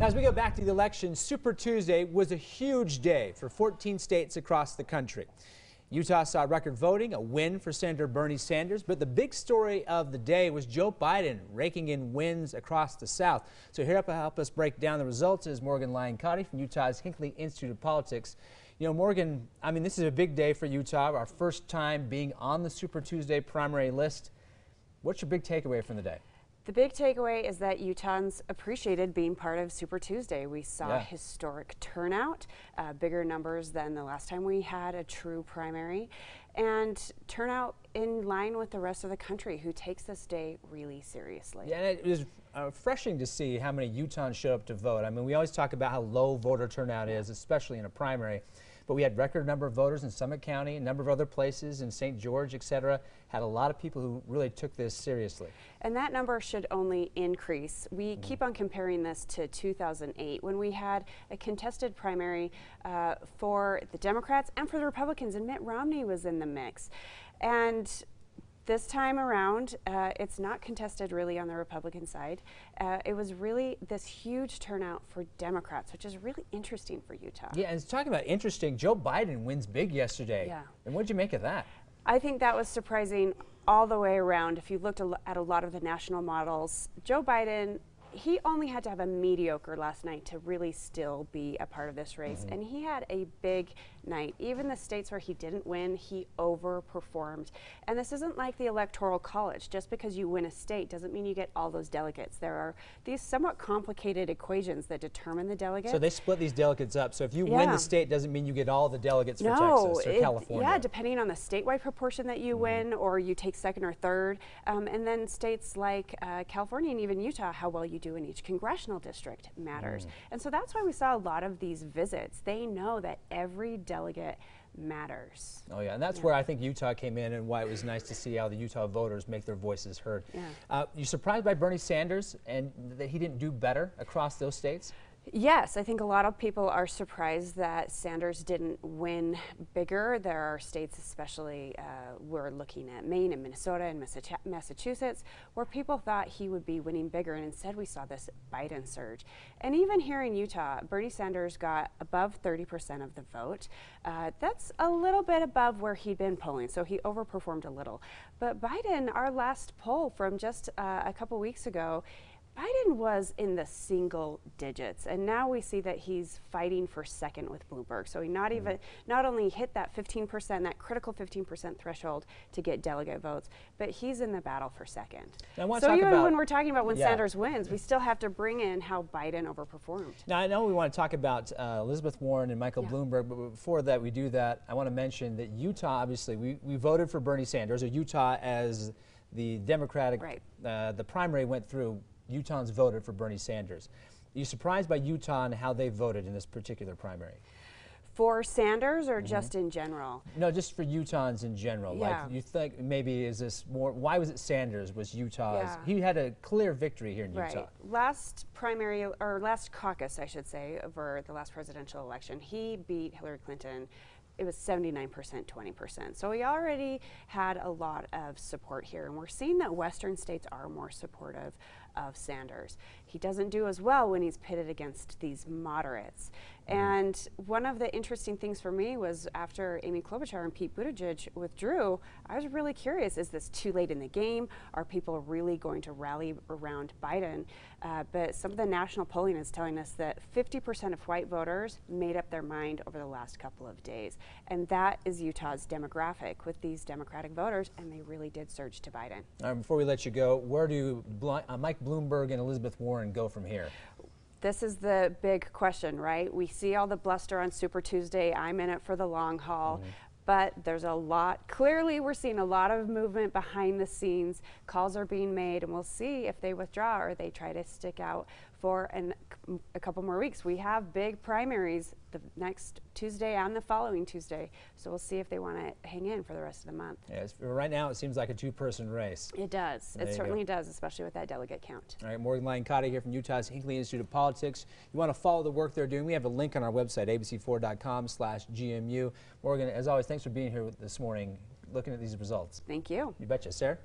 Now, as we go back to the election, Super Tuesday was a huge day for 14 states across the country. Utah saw record voting, a win for Senator Bernie Sanders, but the big story of the day was Joe Biden raking in wins across the South. So here to help us break down the results is Morgan Lyon-Cotti from Utah's Hinckley Institute of Politics. You know, Morgan, I mean, this is a big day for Utah, our first time being on the Super Tuesday primary list. What's your big takeaway from the day? The big takeaway is that Utahns appreciated being part of Super Tuesday. We saw historic turnout, bigger numbers than the last time we had a true primary, and turnout in line with the rest of the country who takes this day really seriously. Yeah, and it was refreshing to see how many Utahns showed up to vote. I mean, we always talk about how low voter turnout is, especially in a primary. But we had record number of voters in Summit County, a number of other places in St. George, et cetera. Had a lot of people who really took this seriously. And that number should only increase. We keep on comparing this to 2008 when we had a contested primary for the Democrats and for the Republicans, and Mitt Romney was in the mix. And this time around, it's not contested really on the Republican side. It was really this huge turnout for Democrats, which is really interesting for Utah. Yeah, and talking about interesting, Joe Biden wins big yesterday. Yeah. And what did you make of that? I think that was surprising all the way around. If you looked at a lot of the national models, Joe Biden, he only had to have a mediocre last night to really still be a part of this race. And he had a big night. Even the states where he didn't win, he overperformed. And this isn't like the Electoral College. Just because you win a state doesn't mean you get all those delegates. There are these somewhat complicated equations that determine the delegates. So they split these delegates up. So if you win the state, doesn't mean you get all the delegates for Texas or California. Yeah, depending on the statewide proportion that you win, or you take second or third. And then states like California and even Utah, how well you do in each congressional district matters. And so that's why we saw a lot of these visits. They know that every delegate matters. Oh yeah, and that's where I think Utah came in, and why it was nice to see how the Utah voters make their voices heard. You surprised by Bernie Sanders and that he didn't do better across those states? Yes, I think a lot of people are surprised that Sanders didn't win bigger. There are states, especially we're looking at Maine and Minnesota and Massachusetts, where people thought he would be winning bigger, and instead we saw this Biden surge. And even here in Utah, Bernie Sanders got above 30% of the vote. That's a little bit above where he'd been polling, so he overperformed a little. But Biden, our last poll from just a couple weeks ago, Biden was in the single digits, and now we see that he's fighting for second with Bloomberg. So he not only hit that 15%, that critical 15% threshold to get delegate votes, but he's in the battle for second. So even when we're talking about when Sanders wins, we still have to bring in how Biden overperformed. Now I know we want to talk about Elizabeth Warren and Michael Bloomberg, but before that we do that, I want to mention that Utah, obviously, we voted for Bernie Sanders, or Utah as the Democratic, the primary went through. Utahns voted for Bernie Sanders. Are you surprised by Utah and how they voted in this particular primary? For Sanders or just in general? No, just for Utahns in general. Like, you think maybe is this more, why was it Sanders was Utah's? He had a clear victory here in Utah. Last primary, or last caucus, I should say, over the last presidential election, he beat Hillary Clinton. It was 79%, 20%. So he already had a lot of support here. And we're seeing that Western states are more supportive of Sanders. He doesn't do as well when he's pitted against these moderates. And one of the interesting things for me was after Amy Klobuchar and Pete Buttigieg withdrew, I was really curious, is this too late in the game? Are people really going to rally around Biden? But some of the national polling is telling us that 50% of white voters made up their mind over the last couple of days. And that is Utah's demographic with these Democratic voters, and they really did surge to Biden. Before we let you go, where do Mike Bloomberg and Elizabeth Warren go from here? This is the big question, right? We see all the bluster on Super Tuesday. I'm in it for the long haul. But there's a lot, clearly we're seeing a lot of movement behind the scenes. Calls are being made, and we'll see if they withdraw or they try to stick out for a couple more weeks. We have big primaries the next Tuesday and the following Tuesday, so we'll see if they want to hang in for the rest of the month. Yes, right now it seems like a two-person race. It does. It certainly does, especially with that delegate count. All right, Morgan Lyon-Cotti here from Utah's Hinckley Institute of Politics. You want to follow the work they're doing, we have a link on our website, abc4.com/GMU. Morgan, as always, thanks for being here this morning looking at these results. Thank you. You betcha. Sarah?